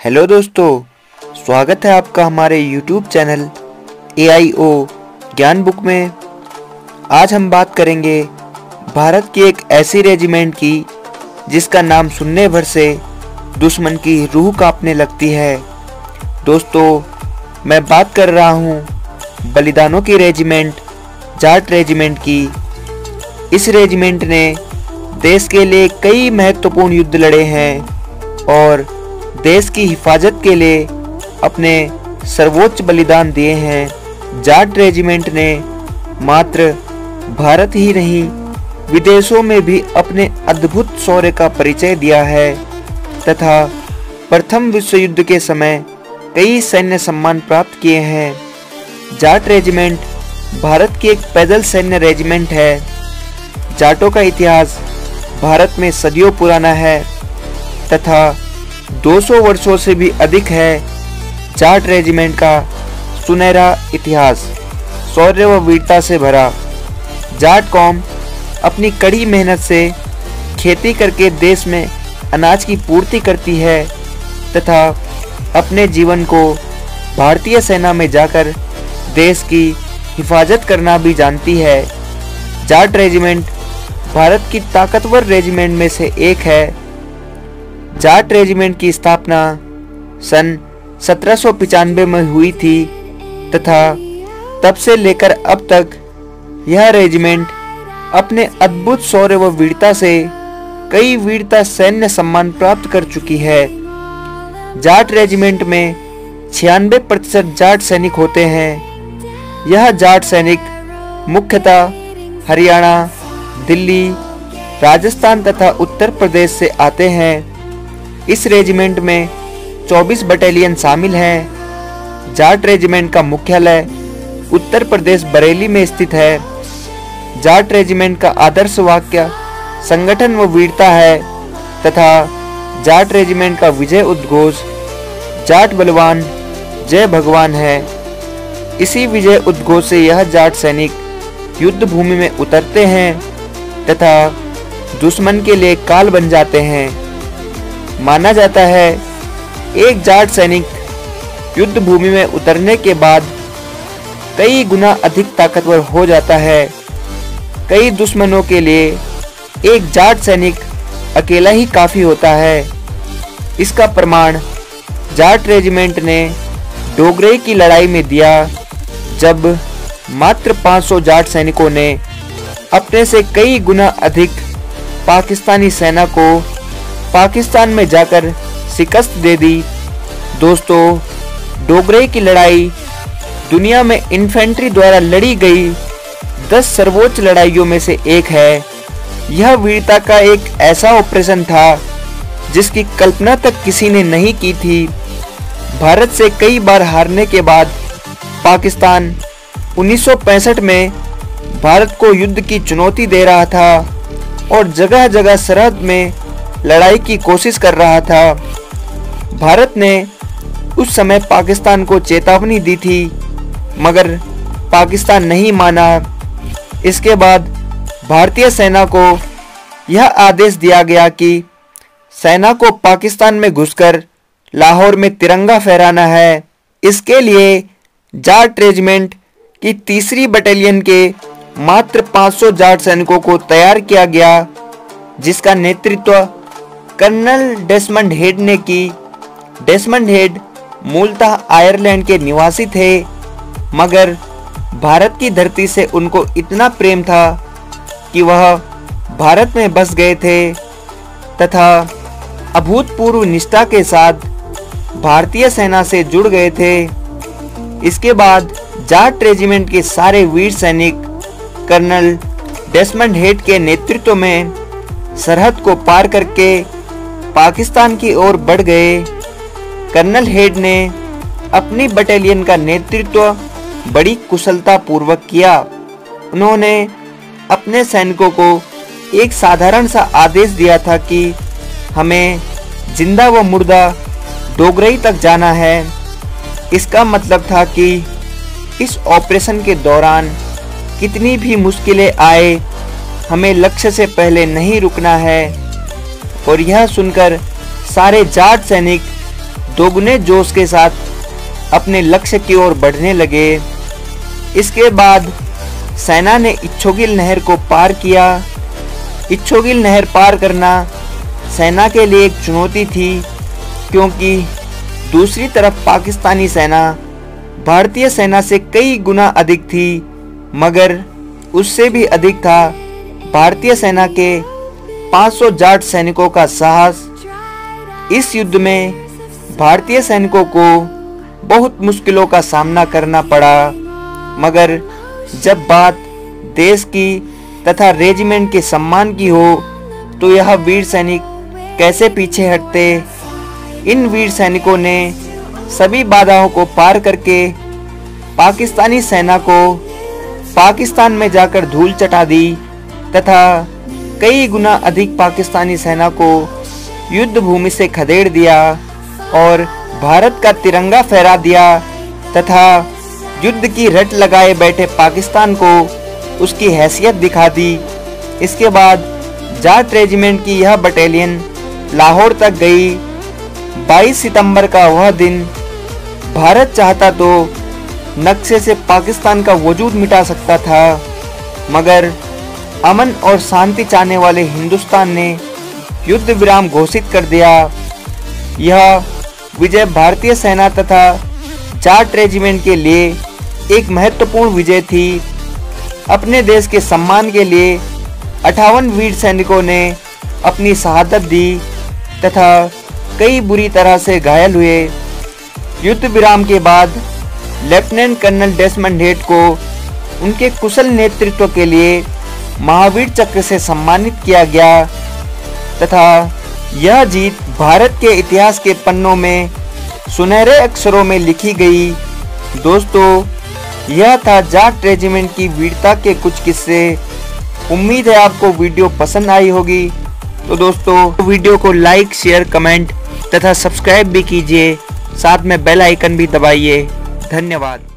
Hello दोस्तों, स्वागत है आपका हमारे YouTube चैनल AIO ज्ञान बुक में। आज हम बात करेंगे भारत की एक ऐसी रेजिमेंट की जिसका नाम सुनने भर से दुश्मन की रूह कांपने लगती है। दोस्तों, मैं बात कर रहा हूँ बलिदानों की रेजिमेंट, जाट रेजिमेंट की। इस रेजिमेंट ने देश के लिए कई महत्वपूर्ण युद्ध लड़े हैं और देश की हिफाजत के लिए अपने सर्वोच्च बलिदान दिए हैं। जाट रेजिमेंट ने मात्र भारत ही नहीं, विदेशों में भी अपने अद्भुत शौर्य का परिचय दिया है तथा प्रथम विश्व युद्ध के समय कई सैन्य सम्मान प्राप्त किए हैं। जाट रेजिमेंट भारत की एक पैदल सैन्य रेजिमेंट है। जाटों का इतिहास भारत में सदियों पुराना है तथा 200 वर्षों से भी अधिक है। जाट रेजिमेंट का सुनहरा इतिहास शौर्य व वीरता से भरा। जाट कौम अपनी कड़ी मेहनत से खेती करके देश में अनाज की पूर्ति करती है तथा अपने जीवन को भारतीय सेना में जाकर देश की हिफाजत करना भी जानती है। जाट रेजिमेंट भारत की ताकतवर रेजिमेंट में से एक है। जाट रेजिमेंट की स्थापना सन 1795 में हुई थी तथा तब से लेकर अब तक यह रेजिमेंट अपने अद्भुत शौर्य व वीरता से कई वीरता सैन्य सम्मान प्राप्त कर चुकी है। जाट रेजिमेंट में 96% जाट सैनिक होते हैं। यह जाट सैनिक मुख्यतः हरियाणा, दिल्ली, राजस्थान तथा उत्तर प्रदेश से आते हैं। इस रेजिमेंट में 24 बटालियन शामिल हैं। जाट रेजिमेंट का मुख्यालय उत्तर प्रदेश बरेली में स्थित है। जाट रेजिमेंट का आदर्श वाक्य संगठन व वीरता है तथा जाट रेजिमेंट का विजय उद्घोष जाट बलवान जय भगवान है। इसी विजय उद्घोष से यह जाट सैनिक युद्ध भूमि में उतरते हैं तथा दुश्मन के लिए काल बन जाते हैं। माना जाता है एक जाट सैनिक युद्ध भूमि में उतरने के बाद कई गुना अधिक ताकतवर हो जाता है। कई दुश्मनों के लिए एक जाट सैनिक अकेला ही काफी होता है। इसका प्रमाण जाट रेजिमेंट ने डोगरे की लड़ाई में दिया, जब मात्र 500 जाट सैनिकों ने अपने से कई गुना अधिक पाकिस्तानी सेना को पाकिस्तान में जाकर शिकस्त दे दी। दोस्तों, डोगरे की लड़ाई दुनिया में इन्फेंट्री द्वारा लड़ी गई 10 सर्वोच्च लड़ाइयों में से एक है। यह वीरता का एक ऐसा ऑपरेशन था जिसकी कल्पना तक किसी ने नहीं की थी। भारत से कई बार हारने के बाद पाकिस्तान 1965 में भारत को युद्ध की चुनौती दे रहा था और जगह जगह सरहद में लड़ाई की कोशिश कर रहा था। भारत ने उस समय पाकिस्तान को चेतावनी दी थी मगर पाकिस्तान नहीं माना। इसके बाद भारतीय सेना को यह आदेश दिया गया कि सेना को पाकिस्तान में घुसकर लाहौर में तिरंगा फहराना है। इसके लिए जाट रेजिमेंट की 3री बटालियन के मात्र 500 जाट सैनिकों को तैयार किया गया, जिसका नेतृत्व कर्नल डेसमंड हेड ने की। डेसमंड हेड मूलतः आयरलैंड के निवासी थे मगर भारत की धरती से उनको इतना प्रेम था कि वह भारत में बस गए थे तथा अभूतपूर्व निष्ठा के साथ भारतीय सेना से जुड़ गए थे। इसके बाद जाट रेजिमेंट के सारे वीर सैनिक कर्नल डेसमंड हेड के नेतृत्व में सरहद को पार करके पाकिस्तान की ओर बढ़ गए। कर्नल हेड ने अपनी बटालियन का नेतृत्व बड़ी कुशलता पूर्वक किया। उन्होंने अपने सैनिकों को एक साधारण सा आदेश दिया था कि हमें जिंदा व मुर्दा डोगरई तक जाना है। इसका मतलब था कि इस ऑपरेशन के दौरान कितनी भी मुश्किलें आए, हमें लक्ष्य से पहले नहीं रुकना है। और यह सुनकर सारे जाट सैनिक दोगुने जोश के साथ अपने लक्ष्य की ओर बढ़ने लगे। इसके बाद सेना ने इच्छोगिल नहर को पार किया। इच्छोगिल नहर पार करना सेना के लिए एक चुनौती थी, क्योंकि दूसरी तरफ पाकिस्तानी सेना भारतीय सेना से कई गुना अधिक थी, मगर उससे भी अधिक था भारतीय सेना के 500 जाट सैनिकों का साहस। इस युद्ध में भारतीय सैनिकों को बहुत मुश्किलों का सामना करना पड़ा, मगर जब बात देश की तथा रेजिमेंट के सम्मान की हो तो यह वीर सैनिक कैसे पीछे हटते। इन वीर सैनिकों ने सभी बाधाओं को पार करके पाकिस्तानी सेना को पाकिस्तान में जाकर धूल चटा दी तथा कई गुना अधिक पाकिस्तानी सेना को युद्ध भूमि से खदेड़ दिया और भारत का तिरंगा फहरा दिया तथा युद्ध की रट लगाए बैठे पाकिस्तान को उसकी हैसियत दिखा दी। इसके बाद जाट रेजिमेंट की यह बटालियन लाहौर तक गई। 22 सितंबर का वह दिन भारत चाहता तो नक्शे से पाकिस्तान का वजूद मिटा सकता था, मगर अमन और शांति चाहने वाले हिंदुस्तान ने युद्ध विराम घोषित कर दिया। यह विजय भारतीय सेना तथा जाट रेजिमेंट के लिए एक महत्वपूर्ण विजय थी। अपने देश के सम्मान के लिए 58 वीर सैनिकों ने अपनी शहादत दी तथा कई बुरी तरह से घायल हुए। युद्ध विराम के बाद लेफ्टिनेंट कर्नल डेसमंड हेड को उनके कुशल नेतृत्व के लिए महावीर चक्र से सम्मानित किया गया तथा यह जीत भारत के इतिहास के पन्नों में सुनहरे अक्षरों में लिखी गई। दोस्तों, यह था जाट रेजिमेंट की वीरता के कुछ किस्से। उम्मीद है आपको वीडियो पसंद आई होगी। तो दोस्तों, वीडियो को लाइक, शेयर, कमेंट तथा सब्सक्राइब भी कीजिए, साथ में बेल आइकन भी दबाइए। धन्यवाद।